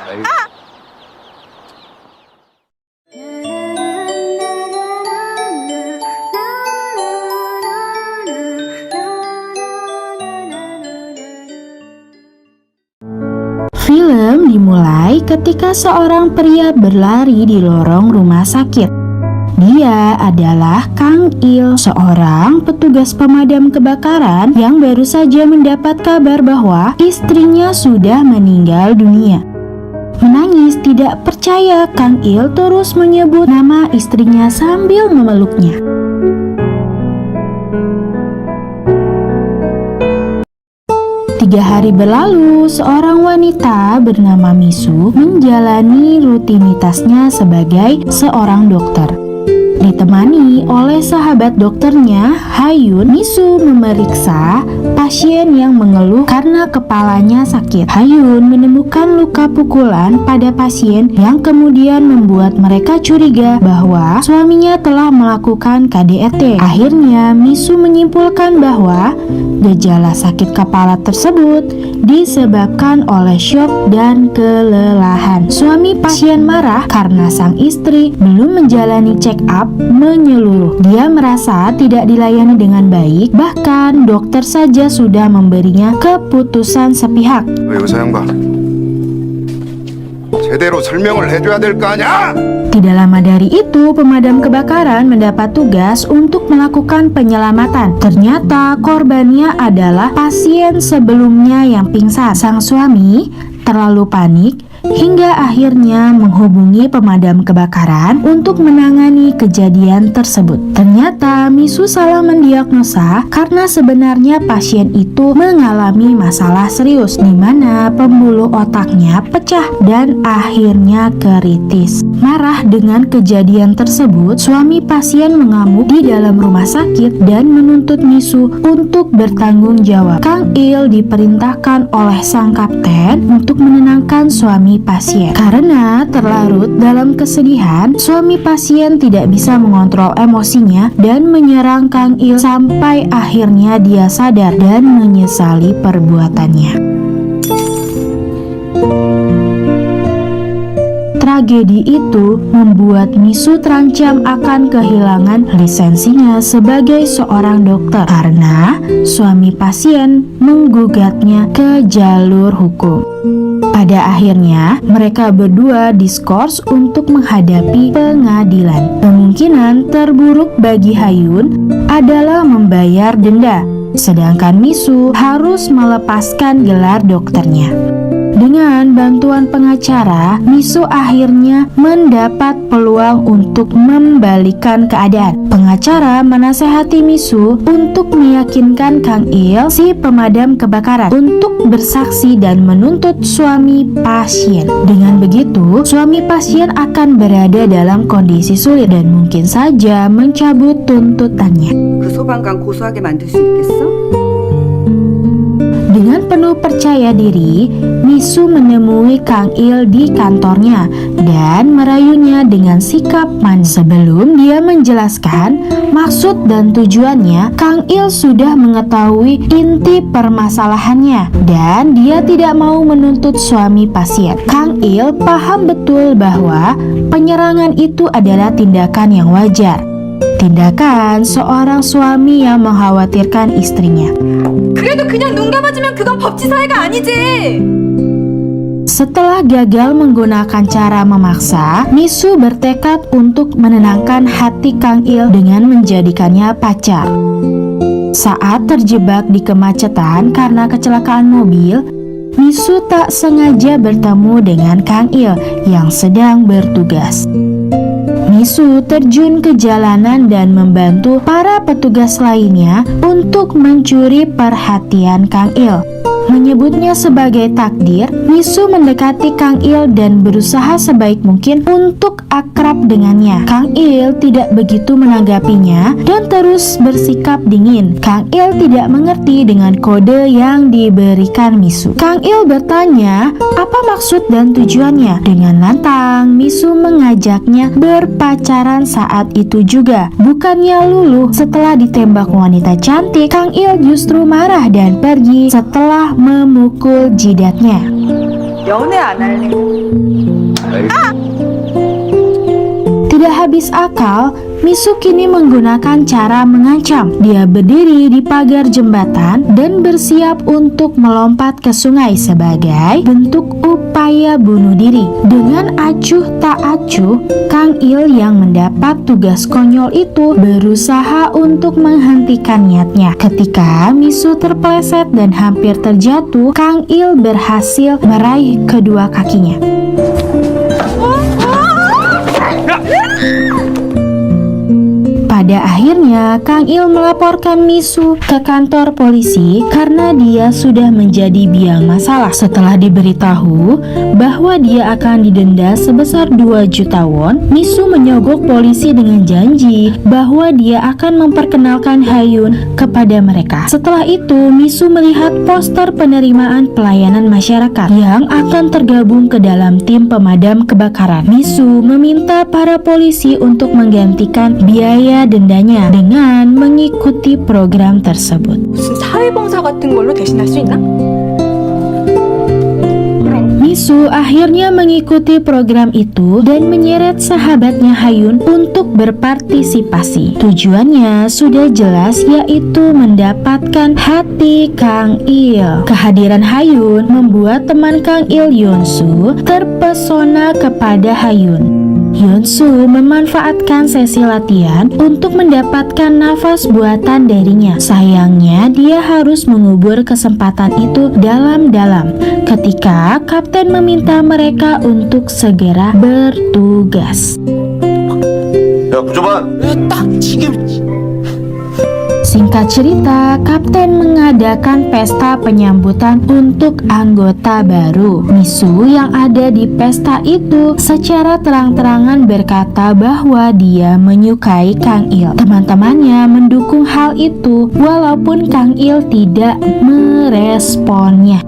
아이고. Film dimulai ketika seorang pria berlari di lorong rumah sakit. Dia adalah Kang Il, seorang petugas pemadam kebakaran yang baru saja mendapat kabar bahwa istrinya sudah meninggal dunia. Menangis tidak percaya, Kang Il terus menyebut nama istrinya sambil memeluknya. Tiga hari berlalu, seorang wanita bernama Misu menjalani rutinitasnya sebagai seorang dokter. Ditemani oleh sahabat dokternya, Hayun, Misu memeriksa pasien yang mengeluh karena kepalanya sakit. Hayun menemukan luka pukulan pada pasien yang kemudian membuat mereka curiga bahwa suaminya telah melakukan KDRT. Akhirnya, Misu menyimpulkan bahwa gejala sakit kepala tersebut disebabkan oleh syok dan kelelahan. Suami pasien marah karena sang istri belum menjalani check up menyeluruh. Dia merasa tidak dilayani dengan baik, bahkan dokter saja sudah memberinya keputusan sepihak. 의사 양반, 제대로 설명을 해줘야 될 거 아니야? Tidak lama dari itu, pemadam kebakaran mendapat tugas untuk melakukan penyelamatan. Ternyata korbannya adalah pasien sebelumnya yang pingsan. Sang suami terlalu panik hingga akhirnya menghubungi pemadam kebakaran untuk menangani kejadian tersebut. Ternyata Misu salah mendiagnosa karena sebenarnya pasien itu mengalami masalah serius di mana pembuluh otaknya pecah dan akhirnya kritis. Marah dengan kejadian tersebut, suami pasien mengamuk di dalam rumah sakit dan menuntut Misu untuk bertanggung jawab. Kang Il diperintahkan oleh sang kapten untuk menenangkan suami pasien. Karena terlarut dalam kesedihan, suami pasien tidak bisa mengontrol emosinya dan menyerang Kang Il sampai akhirnya dia sadar dan menyesali perbuatannya. Tragedi itu membuat Misu terancam akan kehilangan lisensinya sebagai seorang dokter karena suami pasien menggugatnya ke jalur hukum. Pada akhirnya, mereka berdua diskors untuk menghadapi pengadilan. Kemungkinan terburuk bagi Hayun adalah membayar denda, sedangkan Misu harus melepaskan gelar dokternya. Dengan bantuan pengacara, Misu akhirnya mendapat peluang untuk membalikan keadaan. Pengacara menasehati Misu untuk meyakinkan Kang Il, si pemadam kebakaran, untuk bersaksi dan menuntut suami pasien. Dengan begitu, suami pasien akan berada dalam kondisi sulit dan mungkin saja mencabut tuntutannya. 그 소방관 고소하게 만들 수 있겠어? Dengan penuh percaya diri, Misu menemui Kang Il di kantornya dan merayunya dengan sikap manis. Sebelum dia menjelaskan maksud dan tujuannya, Kang Il sudah mengetahui inti permasalahannya dan dia tidak mau menuntut suami pasien. Kang Il paham betul bahwa penyerangan itu adalah tindakan yang wajar. Tindakan seorang suami yang mengkhawatirkan istrinya. 그래도 그냥 눈 감아주면 그건 법치 사회가 아니지. Setelah gagal menggunakan cara memaksa, Misu bertekad untuk menenangkan hati Kang Il dengan menjadikannya pacar. Saat terjebak di kemacetan karena kecelakaan mobil, Misu tak sengaja bertemu dengan Kang Il yang sedang bertugas. Misu terjun ke jalanan dan membantu para petugas lainnya untuk mencuri perhatian Kang Il. Menyebutnya sebagai takdir, Misu mendekati Kang Il dan berusaha sebaik mungkin untuk akrab dengannya. Kang Il tidak begitu menanggapinya dan terus bersikap dingin. Kang Il tidak mengerti dengan kode yang diberikan Misu. Kang Il bertanya apa maksud dan tujuannya. Dengan lantang, Misu mengajaknya berpacaran saat itu juga. Bukannya luluh setelah ditembak wanita cantik, Kang Il justru marah dan pergi setelah memukul jidatnya. 연애 안 할래. Tidak habis akal, Misu kini menggunakan cara mengancam. Dia berdiri di pagar jembatan dan bersiap untuk melompat ke sungai sebagai bentuk upaya bunuh diri. Dengan acuh tak acuh, Kang Il yang mendapat tugas konyol itu berusaha untuk menghentikan niatnya. Ketika Misu terpeleset dan hampir terjatuh, Kang Il berhasil meraih kedua kakinya. Pada akhirnya, Kang Il melaporkan Misu ke kantor polisi karena dia sudah menjadi biang masalah. Setelah diberitahu bahwa dia akan didenda sebesar 2 juta won, Misu menyogok polisi dengan janji bahwa dia akan memperkenalkan Hayun kepada mereka. Setelah itu, Misu melihat poster penerimaan pelayanan masyarakat yang akan tergabung ke dalam tim pemadam kebakaran. Misu meminta para polisi untuk menggantikan biaya dendanya dengan mengikuti program tersebut. 무슨 사회봉사 같은 걸로 대신할 수 있나? Misu akhirnya mengikuti program itu dan menyeret sahabatnya Hayun untuk berpartisipasi. Tujuannya sudah jelas, yaitu mendapatkan hati Kang Il. Kehadiran Hayun membuat teman Kang Il, Yeonsu, terpesona kepada Hayun. Yeonsu memanfaatkan sesi latihan untuk mendapatkan nafas buatan darinya. Sayangnya, dia harus mengubur kesempatan itu dalam-dalam ketika kapten meminta mereka untuk segera bertugas. 야, 부조반. Singkat cerita, kapten mengadakan pesta penyambutan untuk anggota baru. Misu yang ada di pesta itu secara terang-terangan berkata bahwa dia menyukai Kang Il. Teman-temannya mendukung hal itu walaupun Kang Il tidak meresponnya.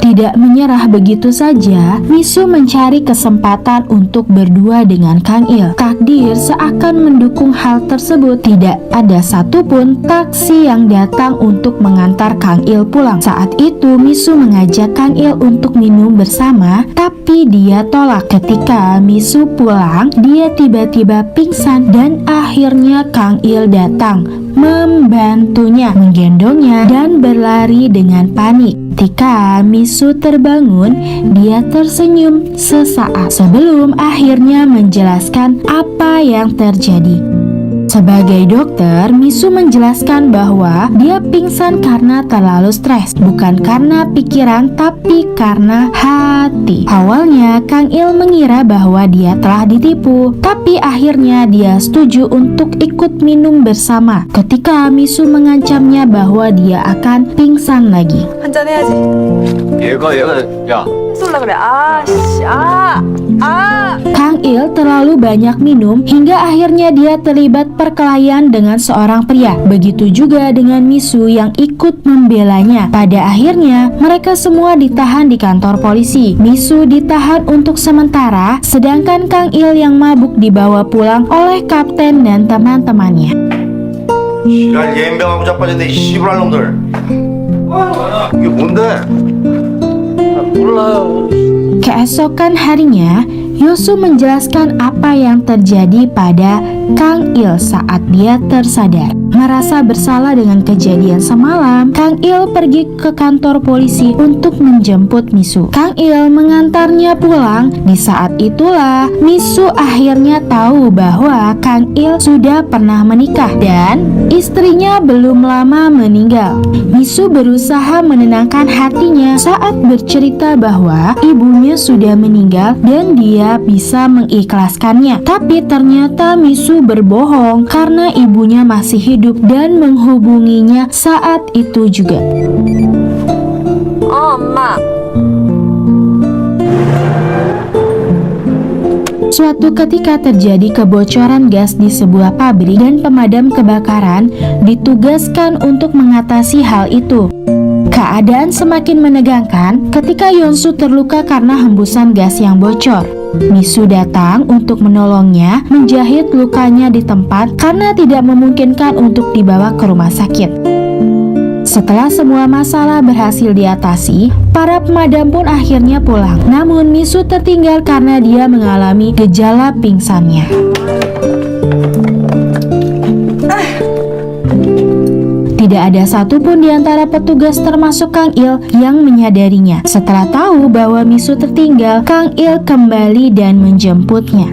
Tidak menyerah begitu saja, Misu mencari kesempatan untuk berdua dengan Kang Il. Takdir seakan mendukung hal tersebut. Tidak ada satupun taksi yang datang untuk mengantar Kang Il pulang. Saat itu Misu mengajak Kang Il untuk minum bersama, tapi dia tolak. Ketika Misu pulang, dia tiba-tiba pingsan dan akhirnya Kang Il datang membantunya, menggendongnya dan berlari dengan panik. Ketika Misu terbangun, dia tersenyum sesaat sebelum akhirnya menjelaskan apa yang terjadi. Sebagai dokter, Misu menjelaskan bahwa dia pingsan karena terlalu stres, bukan karena pikiran tapi karena hati. Awalnya Kang Il mengira bahwa dia telah ditipu, tapi akhirnya dia setuju untuk ikut minum bersama ketika Misu mengancamnya bahwa dia akan pingsan lagi. 한잔 해야지. 얘가 야. 쏠라 그래. Kang Il terlalu banyak minum hingga akhirnya dia terlibat perkelahian dengan seorang pria. Begitu juga dengan Misu yang ikut membelanya. Pada akhirnya mereka semua ditahan di kantor polisi. Misu ditahan untuk sementara, sedangkan Kang Il yang mabuk dibawa pulang oleh kapten dan teman-temannya. 지랄 예인병하고 자빠졌네 이 씨부랄 놈들. 이게 뭔데? 몰라요. Keesokan harinya, Yeonsu menjelaskan apa yang terjadi pada Kang Il saat dia tersadar. Merasa bersalah dengan kejadian semalam, Kang Il pergi ke kantor polisi untuk menjemput Misu. Kang Il mengantarnya pulang. Di saat itulah Misu akhirnya tahu bahwa Kang Il sudah pernah menikah dan istrinya belum lama meninggal. Misu berusaha menenangkan hatinya saat bercerita bahwa ibunya sudah meninggal dan dia bisa mengikhlaskannya. Tapi ternyata Misu berbohong karena ibunya masih hidup dan menghubunginya saat itu juga. 엄마. Suatu ketika terjadi kebocoran gas di sebuah pabrik dan pemadam kebakaran ditugaskan untuk mengatasi hal itu. Keadaan semakin menegangkan ketika Yeonsu terluka karena hembusan gas yang bocor. Misu datang untuk menolongnya menjahit lukanya di tempat karena tidak memungkinkan untuk dibawa ke rumah sakit. Setelah semua masalah berhasil diatasi, para pemadam pun akhirnya pulang. Namun Misu tertinggal karena dia mengalami gejala pingsannya. Tidak ada satupun di antara petugas termasuk Kang Il yang menyadarinya. Setelah tahu bahwa Misu tertinggal, Kang Il kembali dan menjemputnya.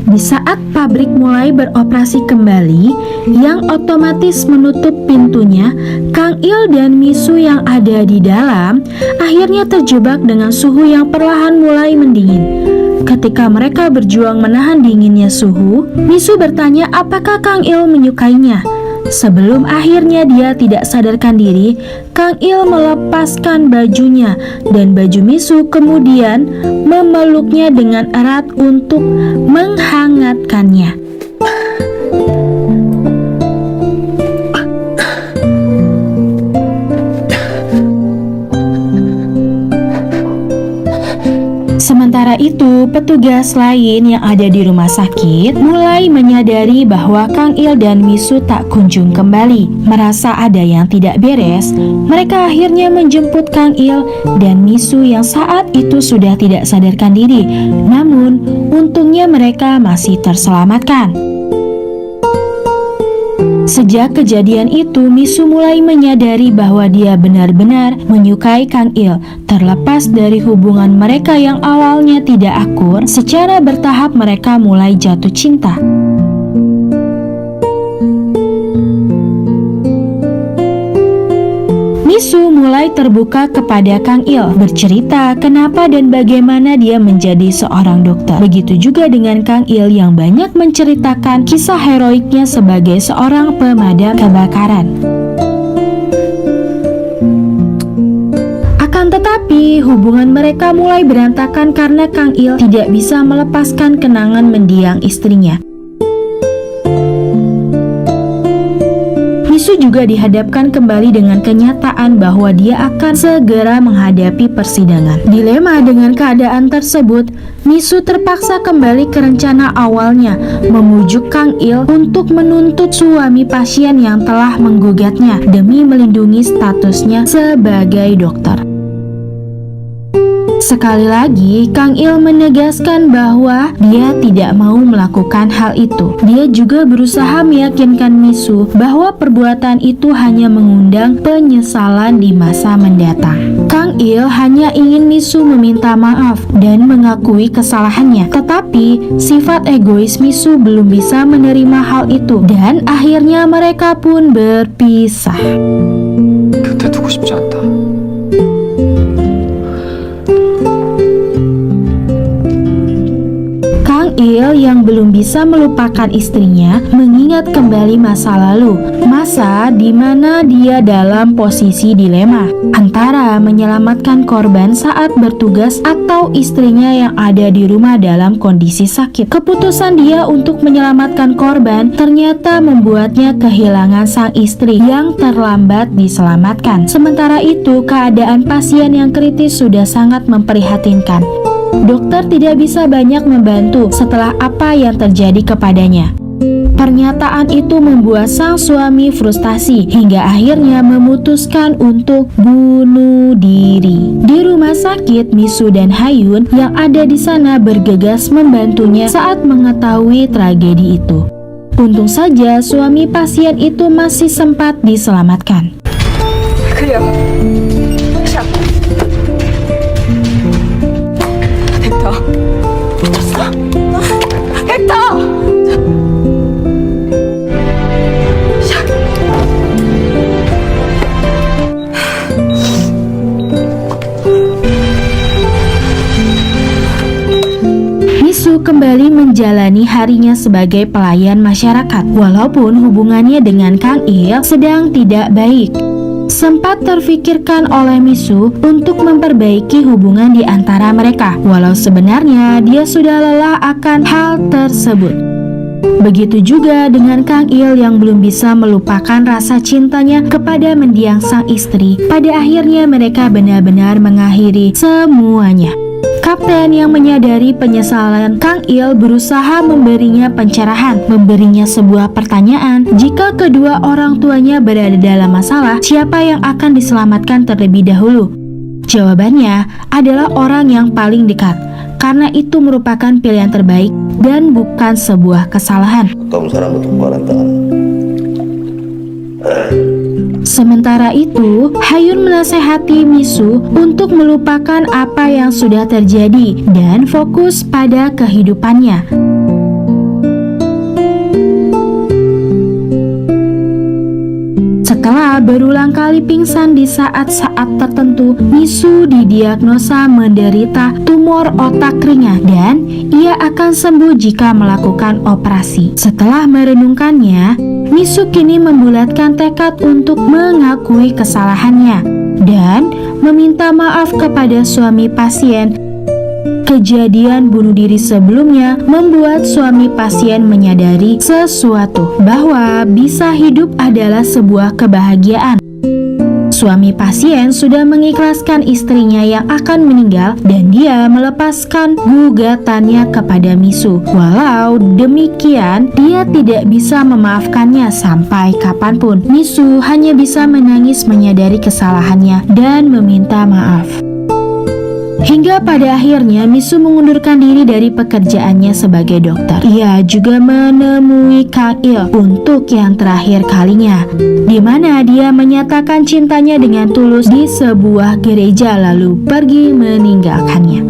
Di saat pabrik mulai beroperasi kembali, yang otomatis menutup pintunya, Kang Il dan Misu yang ada di dalam akhirnya terjebak dengan suhu yang perlahan mulai mendingin. Ketika mereka berjuang menahan dinginnya suhu, Misu bertanya apakah Kang Il menyukainya. Sebelum akhirnya dia tidak sadarkan diri, Kang Il melepaskan bajunya dan baju Misu kemudian memeluknya dengan erat untuk menghangatkannya. Sementara itu, petugas lain yang ada di rumah sakit mulai menyadari bahwa Kang Il dan Misu tak kunjung kembali. Merasa ada yang tidak beres, mereka akhirnya menjemput Kang Il dan Misu yang saat itu sudah tidak sadarkan diri. Namun, untungnya mereka masih terselamatkan. Sejak kejadian itu, Misu mulai menyadari bahwa dia benar-benar menyukai Kang Il. Terlepas dari hubungan mereka yang awalnya tidak akur, secara bertahap mereka mulai jatuh cinta. Misu mulai terbuka kepada Kang Il, bercerita kenapa dan bagaimana dia menjadi seorang dokter. Begitu juga dengan Kang Il yang banyak menceritakan kisah heroiknya sebagai seorang pemadam kebakaran. Akan tetapi, hubungan mereka mulai berantakan karena Kang Il tidak bisa melepaskan kenangan mendiang istrinya. Misu juga dihadapkan kembali dengan kenyataan bahwa dia akan segera menghadapi persidangan. Dilema dengan keadaan tersebut, Misu terpaksa kembali ke rencana awalnya, memujuk Kang Il untuk menuntut suami pasien yang telah menggugatnya demi melindungi statusnya sebagai dokter. Sekali lagi, Kang Il menegaskan bahwa dia tidak mau melakukan hal itu. Dia juga berusaha meyakinkan Misu bahwa perbuatan itu hanya mengundang penyesalan di masa mendatang. Kang Il hanya ingin Misu meminta maaf dan mengakui kesalahannya. Tetapi, sifat egois Misu belum bisa menerima hal itu dan akhirnya mereka pun berpisah. 곁에 두고 싶지 않다. Kang Il yang belum bisa melupakan istrinya mengingat kembali masa lalu, masa di mana dia dalam posisi dilema antara menyelamatkan korban saat bertugas atau istrinya yang ada di rumah dalam kondisi sakit. Keputusan dia untuk menyelamatkan korban ternyata membuatnya kehilangan sang istri yang terlambat diselamatkan. Sementara itu, keadaan pasien yang kritis sudah sangat memprihatinkan. Dokter tidak bisa banyak membantu setelah apa yang terjadi kepadanya. Pernyataan itu membuat sang suami frustasi hingga akhirnya memutuskan untuk bunuh diri. Di rumah sakit, Misu dan Hayun yang ada di sana bergegas membantunya saat mengetahui tragedi itu. Untung saja suami pasien itu masih sempat diselamatkan. 그래요. 샷. 벡터. 미쳤어. 벡터. 샷. Misu kembali menjalani harinya sebagai pelayan masyarakat, walaupun hubungannya dengan Kang Il sedang tidak baik. Sempat terfikirkan oleh Misu untuk memperbaiki hubungan di antara mereka, walau sebenarnya dia sudah lelah akan hal tersebut. Begitu juga dengan Kang Il yang belum bisa melupakan rasa cintanya kepada mendiang sang istri. Pada akhirnya mereka benar-benar mengakhiri semuanya. Kapten yang menyadari penyesalan Kang Il berusaha memberinya pencerahan, memberinya sebuah pertanyaan. Jika kedua orang tuanya berada dalam masalah, siapa yang akan diselamatkan terlebih dahulu? Jawabannya adalah orang yang paling dekat, karena itu merupakan pilihan terbaik dan bukan sebuah kesalahan. 가까운 사람부터 구하란다. Sementara itu, Hayun menasehati Misu untuk melupakan apa yang sudah terjadi dan fokus pada kehidupannya. Setelah berulang kali pingsan di saat-saat tertentu, Misu didiagnosa menderita tumor otak ringan dan ia akan sembuh jika melakukan operasi. Setelah merenungkannya, Misu kini membulatkan tekad untuk mengakui kesalahannya dan meminta maaf kepada suami pasien. Kejadian bunuh diri sebelumnya membuat suami pasien menyadari sesuatu, bahwa bisa hidup adalah sebuah kebahagiaan. Suami pasien sudah mengikhlaskan istrinya yang akan meninggal dan dia melepaskan gugatannya kepada Misu. Walau demikian, dia tidak bisa memaafkannya sampai kapanpun. Misu hanya bisa menangis menyadari kesalahannya dan meminta maaf. Hingga pada akhirnya Misu mengundurkan diri dari pekerjaannya sebagai dokter. Ia juga menemui Kang Il untuk yang terakhir kalinya, di mana dia menyatakan cintanya dengan tulus di sebuah gereja lalu pergi meninggalkannya.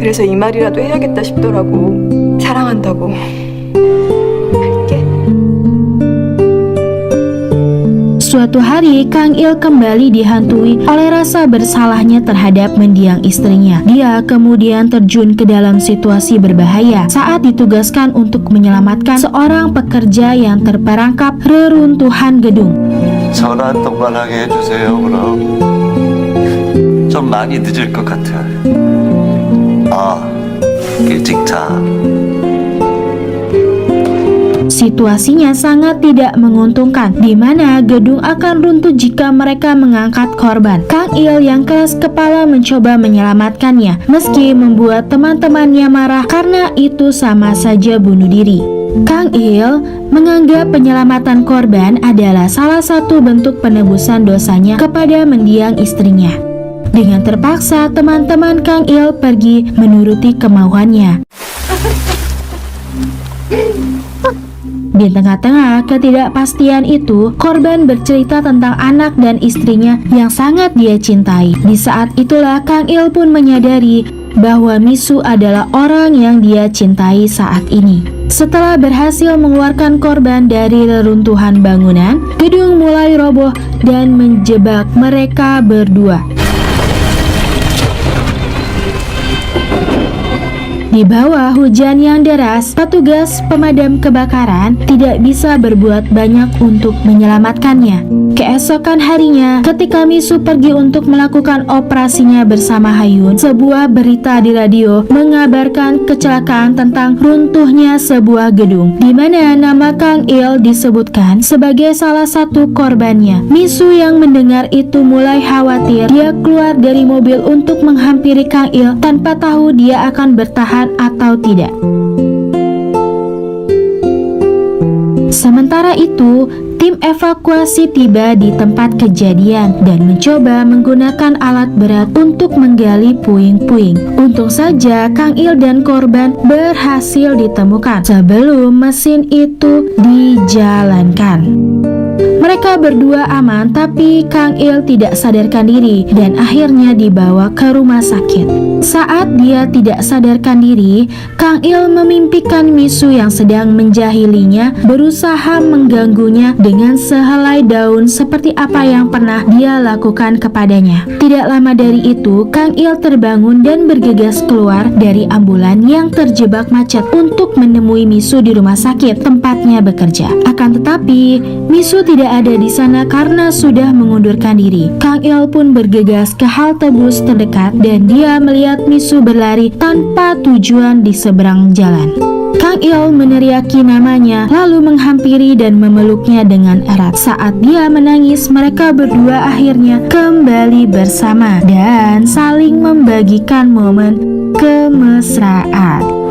그래서 이 말이라도 해야겠다 싶더라고. 사랑한다고. 갈게. Suatu hari, Kang Il kembali dihantui oleh rasa bersalahnya terhadap mendiang istrinya. Dia kemudian terjun ke dalam situasi berbahaya saat ditugaskan untuk menyelamatkan seorang pekerja yang terperangkap reruntuhan gedung. 전화 한 통만 하게 해주세요. 그럼 좀 많이 늦을 것 같아. 일찍 자. Situasinya sangat tidak menguntungkan, di mana gedung akan runtuh jika mereka mengangkat korban. Kang Il yang keras kepala mencoba menyelamatkannya, meski membuat teman-temannya marah karena itu sama saja bunuh diri. Kang Il menganggap penyelamatan korban adalah salah satu bentuk penebusan dosanya kepada mendiang istrinya. Dengan terpaksa, teman-teman Kang Il pergi menuruti kemauannya. Di tengah-tengah ketidakpastian itu, korban bercerita tentang anak dan istrinya yang sangat dia cintai. Di saat itulah Kang Il pun menyadari bahwa Misu adalah orang yang dia cintai saat ini. Setelah berhasil mengeluarkan korban dari reruntuhan bangunan, gedung mulai roboh dan menjebak mereka berdua. Di bawah hujan yang deras, petugas pemadam kebakaran tidak bisa berbuat banyak untuk menyelamatkannya. Keesokan harinya, ketika Misu pergi untuk melakukan operasinya bersama Hayun, sebuah berita di radio mengabarkan kecelakaan tentang runtuhnya sebuah gedung, di mana nama Kang Il disebutkan sebagai salah satu korbannya. Misu yang mendengar itu mulai khawatir. Dia keluar dari mobil untuk menghampiri Kang Il tanpa tahu dia akan bertahan atau tidak. Sementara itu, tim evakuasi tiba di tempat kejadian dan mencoba menggunakan alat berat untuk menggali puing-puing. Untung saja Kang Il dan korban berhasil ditemukan sebelum mesin itu dijalankan. Mereka berdua aman, tapi Kang Il tidak sadarkan diri dan akhirnya dibawa ke rumah sakit. Saat dia tidak sadarkan diri, Kang Il memimpikan Misu yang sedang menjahilinya berusaha mengganggunya dengan sehelai daun seperti apa yang pernah dia lakukan kepadanya. Tidak lama dari itu, Kang Il terbangun dan bergegas keluar dari ambulan yang terjebak macet untuk menemui Misu di rumah sakit tempatnya bekerja. Akan tetapi, Misu tidak ada di sana karena sudah mengundurkan diri. Kang Il pun bergegas ke halte bus terdekat dan dia melihat Misu berlari tanpa tujuan di seberang jalan. Kang Il meneriaki namanya, lalu menghampiri dan memeluknya dengan erat. Saat dia menangis, mereka berdua akhirnya kembali bersama dan saling membagikan momen kemesraan.